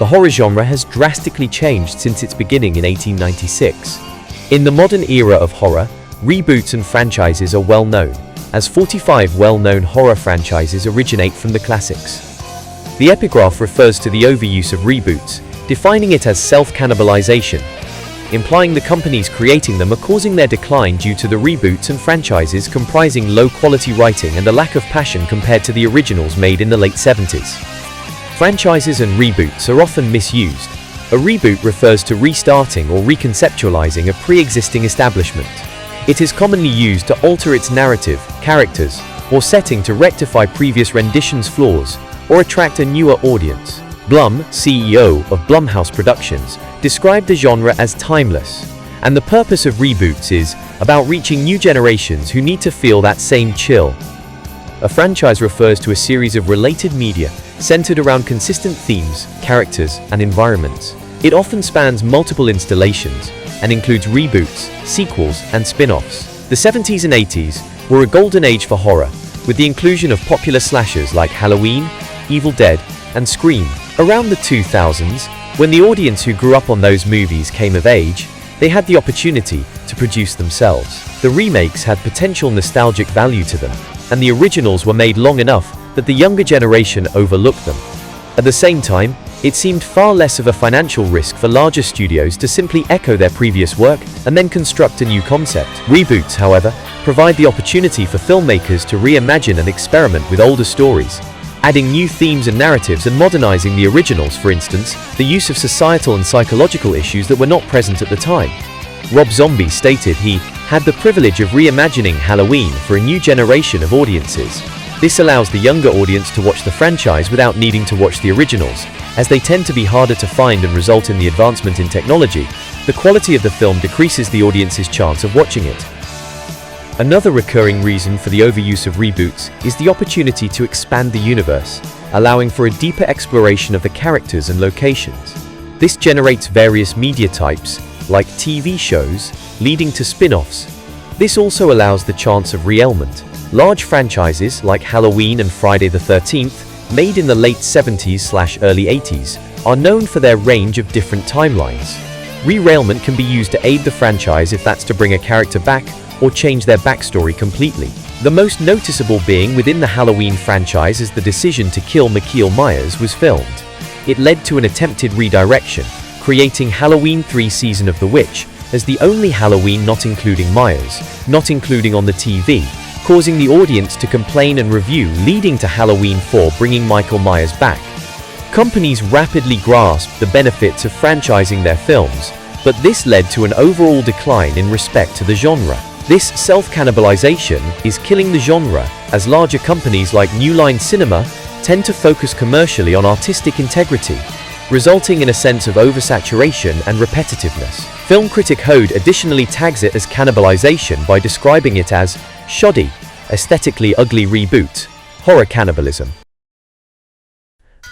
The horror genre has drastically changed since its beginning in 1896. In the modern era of horror, reboots and franchises are well known, as 45 well-known horror franchises originate from the classics. The epigraph refers to the overuse of reboots, defining it as self-cannibalization, implying the companies creating them are causing their decline due to the reboots and franchises comprising low-quality writing and a lack of passion compared to the originals made in the late 70s. Franchises and reboots are often misused. A reboot refers to restarting or reconceptualizing a pre-existing establishment. It is commonly used to alter its narrative, characters, or setting to rectify previous renditions' flaws or attract a newer audience. Blum, CEO of Blumhouse Productions, described the genre as timeless, and the purpose of reboots is about reaching new generations who need to feel that same chill. A franchise refers to a series of related media centered around consistent themes, characters, and environments. It often spans multiple installations and includes reboots, sequels, and spin-offs. The 70s and 80s were a golden age for horror, with the inclusion of popular slashers like Halloween, Evil Dead, and Scream. Around the 2000s, when the audience who grew up on those movies came of age, they had the opportunity to produce themselves. The remakes had potential nostalgic value to them, and the originals were made long enough that the younger generation overlooked them. At the same time, it seemed far less of a financial risk for larger studios to simply echo their previous work and then construct a new concept. Reboots, however, provide the opportunity for filmmakers to reimagine and experiment with older stories, adding new themes and narratives and modernizing the originals. For instance, the use of societal and psychological issues that were not present at the time. Rob Zombie stated he had the privilege of reimagining Halloween for a new generation of audiences. This allows the younger audience to watch the franchise without needing to watch the originals, as they tend to be harder to find and result in the advancement in technology. The quality of the film decreases the audience's chance of watching it. Another recurring reason for the overuse of reboots is the opportunity to expand the universe, allowing for a deeper exploration of the characters and locations. This generates various media types, like TV shows, leading to spin-offs. This also allows the chance of re-element. Large franchises like Halloween and Friday the 13th, made in the late 70s/early 80s, are known for their range of different timelines. Re-railment can be used to aid the franchise if that's to bring a character back or change their backstory completely. The most noticeable being within the Halloween franchise as the decision to kill Michael Myers was filmed. It led to an attempted redirection, creating Halloween 3 Season of the Witch as the only Halloween not including Myers, not including on the TV, causing the audience to complain and review, leading to Halloween 4 bringing Michael Myers back. Companies rapidly grasped the benefits of franchising their films, but this led to an overall decline in respect to the genre. This self-cannibalization is killing the genre, as larger companies like New Line Cinema tend to focus commercially on artistic integrity, resulting in a sense of oversaturation and repetitiveness. Film critic Hode additionally tags it as cannibalization by describing it as shoddy, aesthetically ugly reboot, horror cannibalism.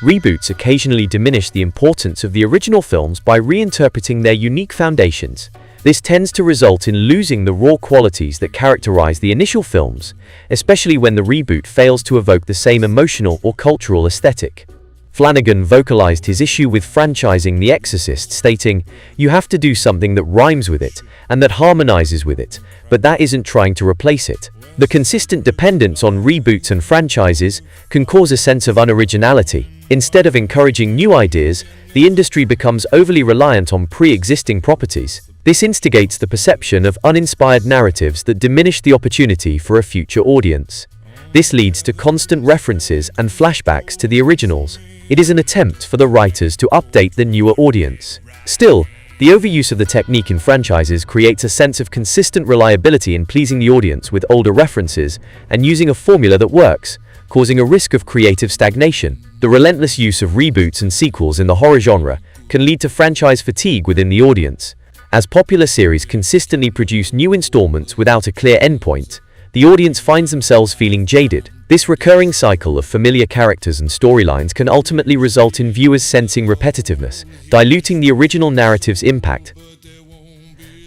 Reboots occasionally diminish the importance of the original films by reinterpreting their unique foundations. This tends to result in losing the raw qualities that characterize the initial films, especially when the reboot fails to evoke the same emotional or cultural aesthetic. Flanagan vocalized his issue with franchising The Exorcist, stating, "You have to do something that rhymes with it, and that harmonizes with it, but that isn't trying to replace it." The consistent dependence on reboots and franchises can cause a sense of unoriginality. Instead of encouraging new ideas, the industry becomes overly reliant on pre-existing properties. This instigates the perception of uninspired narratives that diminish the opportunity for a future audience. This leads to constant references and flashbacks to the originals. It is an attempt for the writers to update the newer audience. Still, the overuse of the technique in franchises creates a sense of consistent reliability in pleasing the audience with older references and using a formula that works, causing a risk of creative stagnation. The relentless use of reboots and sequels in the horror genre can lead to franchise fatigue within the audience. As popular series consistently produce new installments without a clear endpoint, the audience finds themselves feeling jaded. This recurring cycle of familiar characters and storylines can ultimately result in viewers sensing repetitiveness, diluting the original narrative's impact.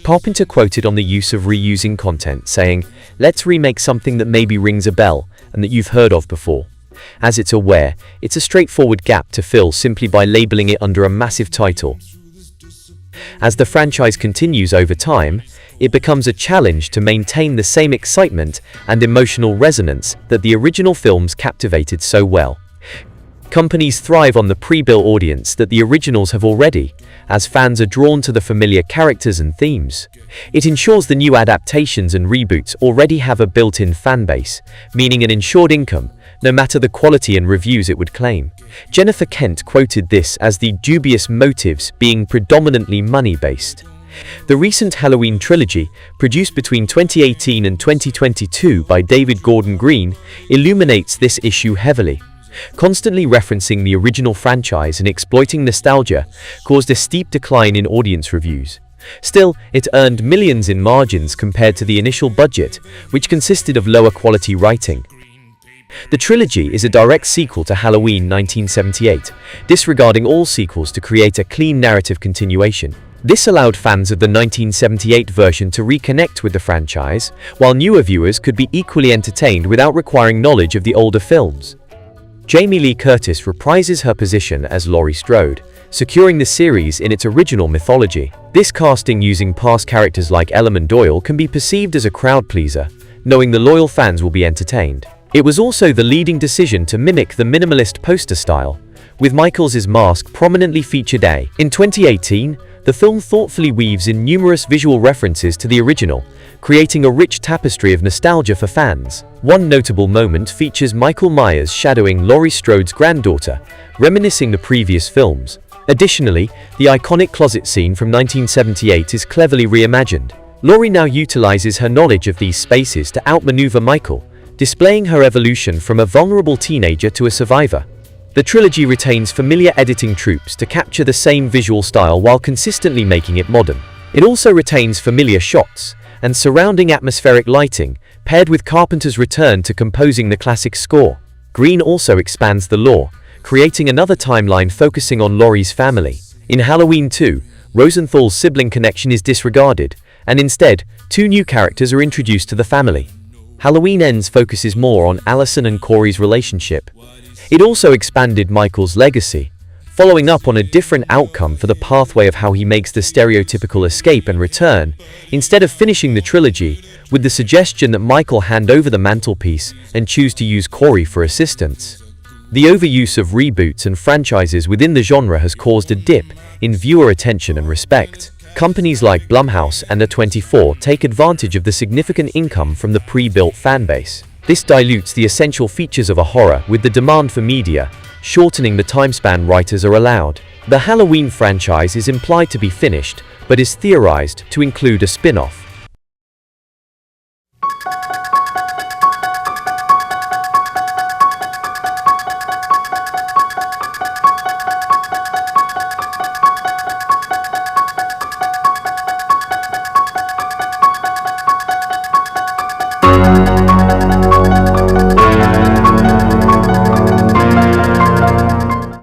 Carpenter quoted on the use of reusing content, saying, "Let's remake something that maybe rings a bell and that you've heard of before. as it's aware it's a straightforward gap to fill simply by labeling it under a massive title. As the franchise continues over time, it becomes a challenge to maintain the same excitement and emotional resonance that the original films captivated so well. Companies thrive on the pre-built audience that the originals have already, as fans are drawn to the familiar characters and themes. It ensures the new adaptations and reboots already have a built-in fan base, meaning an ensured income, no matter the quality and reviews it would claim. Jennifer Kent quoted this as the dubious motives being predominantly money-based. The recent Halloween trilogy, produced between 2018 and 2022 by David Gordon Green, illuminates this issue heavily. Constantly referencing the original franchise and exploiting nostalgia caused a steep decline in audience reviews. Still, it earned millions in margins compared to the initial budget, which consisted of lower quality writing. The trilogy is a direct sequel to Halloween 1978, disregarding all sequels to create a clean narrative continuation. This allowed fans of the 1978 version to reconnect with the franchise, while newer viewers could be equally entertained without requiring knowledge of the older films. Jamie Lee Curtis reprises her position as Laurie Strode, securing the series in its original mythology. This casting using past characters like Elleman Doyle can be perceived as a crowd pleaser, knowing the loyal fans will be entertained. It was also the leading decision to mimic the minimalist poster style, with Michaels' mask prominently featured. In 2018, the film thoughtfully weaves in numerous visual references to the original, creating a rich tapestry of nostalgia for fans. One notable moment features Michael Myers shadowing Laurie Strode's granddaughter, reminiscing the previous films. Additionally, the iconic closet scene from 1978 is cleverly reimagined. Laurie now utilizes her knowledge of these spaces to outmaneuver Michael, displaying her evolution from a vulnerable teenager to a survivor. The trilogy retains familiar editing tropes to capture the same visual style while consistently making it modern. It also retains familiar shots and surrounding atmospheric lighting, paired with Carpenter's return to composing the classic score. Green also expands the lore, creating another timeline focusing on Laurie's family. In Halloween 2, Rosenthal's sibling connection is disregarded, and instead, two new characters are introduced to the family. Halloween Ends focuses more on Allison and Corey's relationship. It also expanded Michael's legacy, following up on a different outcome for the pathway of how he makes the stereotypical escape and return, instead of finishing the trilogy with the suggestion that Michael hand over the mantelpiece and choose to use Corey for assistance. The overuse of reboots and franchises within the genre has caused a dip in viewer attention and respect. Companies like Blumhouse and A24 take advantage of the significant income from the pre-built fanbase. This dilutes the essential features of a horror with the demand for media, shortening the time span writers are allowed. The Halloween franchise is implied to be finished, but is theorized to include a spin-off.